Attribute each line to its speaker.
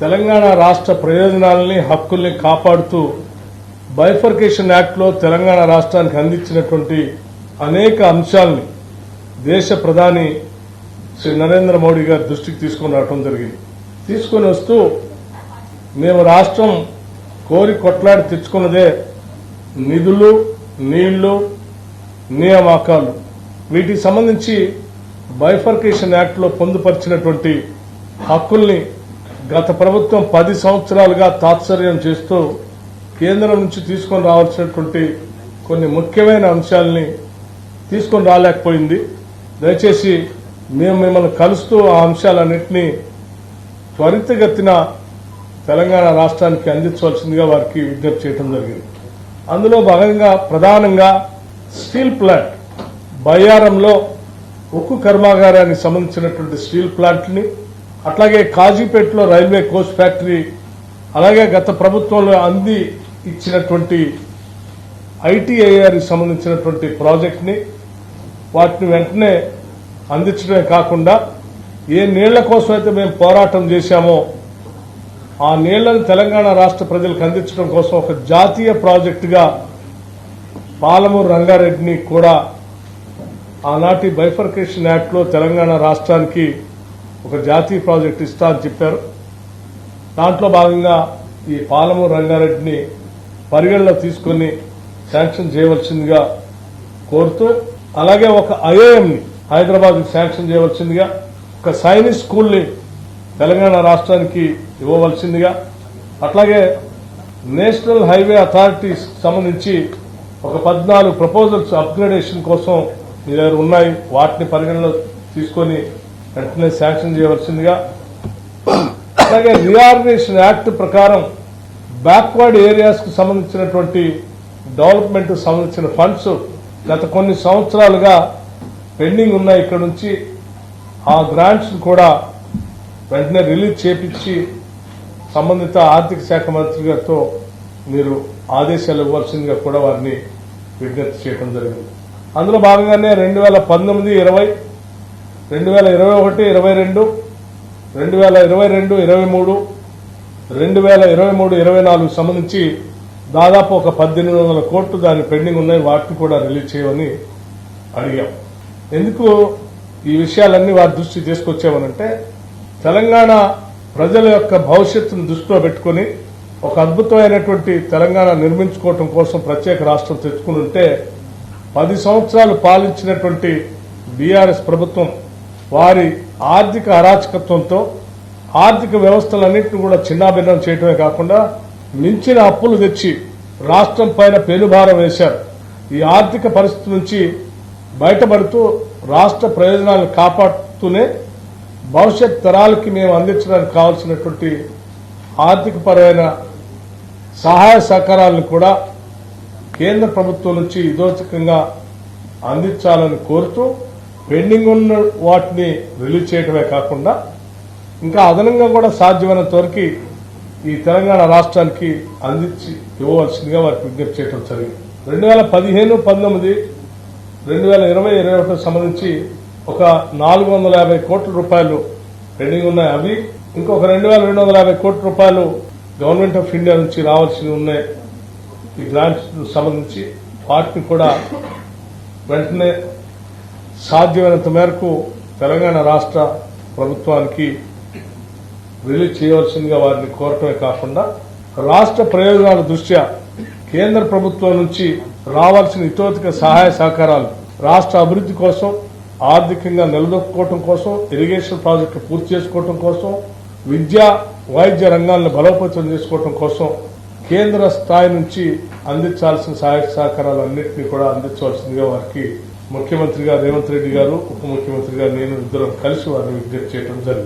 Speaker 1: తెలంగాణ రాష్ట్ర ప్రయోజనాలని హక్కుల్ని కాపాడుతూ బైఫర్కేషన్ యాక్ట్ లో తెలంగాణ రాష్ట్రానికి అందించినటువంటి అనేక అంశాలని దేశ ప్రధాని శ్రీ నరేంద్ర మోడీ గారి దృష్టికి తీసుకుని రావడం జరిగింది. తీసుకుని వస్తూ మేము రాష్ట్రం కోరి కొట్లాడి తెచ్చుకున్నదే నిధులు, నీళ్లు, నియామకాలు. వీటికి సంబంధించి బైఫర్కేషన్ యాక్ట్ లో పొందుపరిచినటువంటి హక్కుల్ని గత ప్రభుత్వం 10 సంవత్సరాలుగా తాత్సర్యం చేస్తూ కేంద్రం నుంచి తీసుకొని రావాల్సినటువంటి కొన్ని ముఖ్యమైన అంశాలని తీసుకొని రాలేకపోయింది. దయచేసి మేము మిమ్మల్ని కలుస్తూ ఆ అంశాలన్నింటినీ త్వరితగతిన తెలంగాణ రాష్ట్రానికి అందించవలసిందిగా వారికి విజ్ఞప్తి చేయడం జరిగింది. అందులో భాగంగా ప్రధానంగా స్టీల్ ప్లాంట్ బయ్యారంలో ఉక్కు కర్మాగారానికి సంబంధించినటువంటి స్టీల్ ప్లాంట్ని, అట్లాగే కాజీపేటలో రైల్వే కోచ్ ఫ్యాక్టరీ, అలాగే గత ప్రభుత్వంలో అంది ఇచ్చినటువంటి ఐటీఐఆర్కి సంబంధించినటువంటి ప్రాజెక్ట్ని వాటిని వెంటనే అందించడమే కాకుండా ఏ నీళ్ల కోసం అయితే మేము పోరాటం చేశామో ఆ నీళ్లను తెలంగాణ రాష్ట్ర ప్రజలకు అందించడం కోసం ఒక జాతీయ ప్రాజెక్టుగా పాలమూరు రంగారెడ్డిని కూడా ఆనాటి బైఫర్కేషన్ యాక్ట్ లో తెలంగాణ రాష్ట్రానికి ఒక జాతీయ ప్రాజెక్టు ఇస్తా అని చెప్పారు. దాంట్లో భాగంగా ఈ పాలమూరు రంగారెడ్డిని పరిగణలో తీసుకుని శాంక్షన్ చేయవలసిందిగా కోరుతూ, అలాగే ఒక ఐఐఎంని హైదరాబాద్ శాంక్షన్ చేయవలసిందిగా, ఒక సైనిక్ స్కూల్ని తెలంగాణ రాష్ట్రానికి ఇవ్వవలసిందిగా, అట్లాగే నేషనల్ హైవే అథారిటీస్ సంబంధించి ఒక 14 ప్రపోజల్స్ అప్గ్రేడేషన్ కోసం మీ దగ్గర ఉన్నాయి, వాటిని పరిగణలో తీసుకొని వెంటనే శాంక్షన్ చేయవలసిందిగా, అలాగే రీఆర్గనైజేషన్ యాక్ట్ ప్రకారం బ్యాక్వర్డ్ ఏరియాస్ కు సంబంధించినటువంటి డెవలప్మెంట్ సంబంధించిన ఫండ్స్ గత కొన్ని సంవత్సరాలుగా పెండింగ్ ఉన్నాయి. ఇక్కడ నుంచి ఆ గ్రాంట్స్ కూడా వెంటనే రిలీజ్ చేపించి సంబంధిత ఆర్థిక శాఖ మంత్రి గారితో మీరు ఆదేశాలు ఇవ్వాల్సిందిగా కూడా వారిని విజ్ఞప్తి చేయడం జరిగింది. అందులో భాగంగానే 2019, 20, 2021, 22, 2022, 23, 2023, 24 సంబంధించి దాదాపు ఒక 1800 కోట్లు దాని పెండింగ్ ఉన్నాయి, వాటిని కూడా రిలీజ్ చేయమని అడిగాం. ఎందుకు ఈ విషయాలన్నీ వారి దృష్టి తీసుకొచ్చామనంటే, తెలంగాణ ప్రజల యొక్క భవిష్యత్తును దృష్టిలో పెట్టుకుని ఒక అద్భుతమైనటువంటి తెలంగాణ నిర్మించుకోవటం కోసం ప్రత్యేక రాష్ట్రం తెచ్చుకుని ఉంటే 10 సంవత్సరాలు పాలించినటువంటి బీఆర్ఎస్ ప్రభుత్వం వారి ఆర్థిక అరాచకత్వంతో ఆర్థిక వ్యవస్థలన్నింటినీ కూడా చిన్నాభిన్నం చేయడమే కాకుండా మించిన అప్పులు తెచ్చి రాష్ట్రం పైన పెనుభారం వేశారు. ఈ ఆర్థిక పరిస్థితి నుంచి బయటపడుతూ రాష్ట్ర ప్రయోజనాలను కాపాడుతూనే భవిష్యత్ తరాలకి మేము అందించడానికి కావాల్సినటువంటి ఆర్థిక పరమైన సహాయ సహకారాలను కూడా కేంద్ర ప్రభుత్వం నుంచి ఇదోచకంగా అందించాలని కోరుతూ పెండింగ్ ఉన్న వాటిని రిలీజ్ చేయడమే కాకుండా ఇంకా అదనంగా కూడా సాధ్యమైనంత వరకు ఈ తెలంగాణ రాష్ట్రానికి అందించి ఇవ్వవలసిందిగా వారికి విజ్ఞప్తి చేయడం జరిగింది. 2015, 19, 2020, 2021 సంబంధించి ఒక 450 కోట్ల రూపాయలు పెండింగ్ ఉన్నాయి. అవి ఇంకొక 2250 కోట్ల రూపాయలు గవర్నమెంట్ ఆఫ్ ఇండియా నుంచి రావాల్సి ఉన్నాయి. ఈ గ్రాంట్స్ సంబంధించి వాటిని కూడా వెంటనే సాధ్యమైనంత మేరకు తెలంగాణ రాష్ట్ర ప్రభుత్వానికి రిలీజ్ చేయవలసిందిగా వారిని కోరటమే కాకుండా రాష్ట్ర ప్రయోజనాల దృష్ట్యా కేంద్ర ప్రభుత్వం నుంచి రావాల్సిన ఇతోధిక సహాయ సహకారాలు రాష్ట్ర అభివృద్ది కోసం, ఆర్థికంగా నిలదొక్కుకోవడం కోసం, ఇరిగేషన్ ప్రాజెక్టులు పూర్తి చేసుకోవడం కోసం, విద్యా వైద్య రంగాలను బలోపేతం చేసుకోవడం కోసం కేంద్ర స్థాయి నుంచి అందించాల్సిన సహాయ సహకారాలన్నింటినీ కూడా అందించవలసిందిగా వారికి ముఖ్యమంత్రిగా రేవంత్ రెడ్డి గారు, ఉప ముఖ్యమంత్రిగా నేను ఇద్దరం కలిసి వారిని విజ్ఞప్తి చేయడం జరిగింది.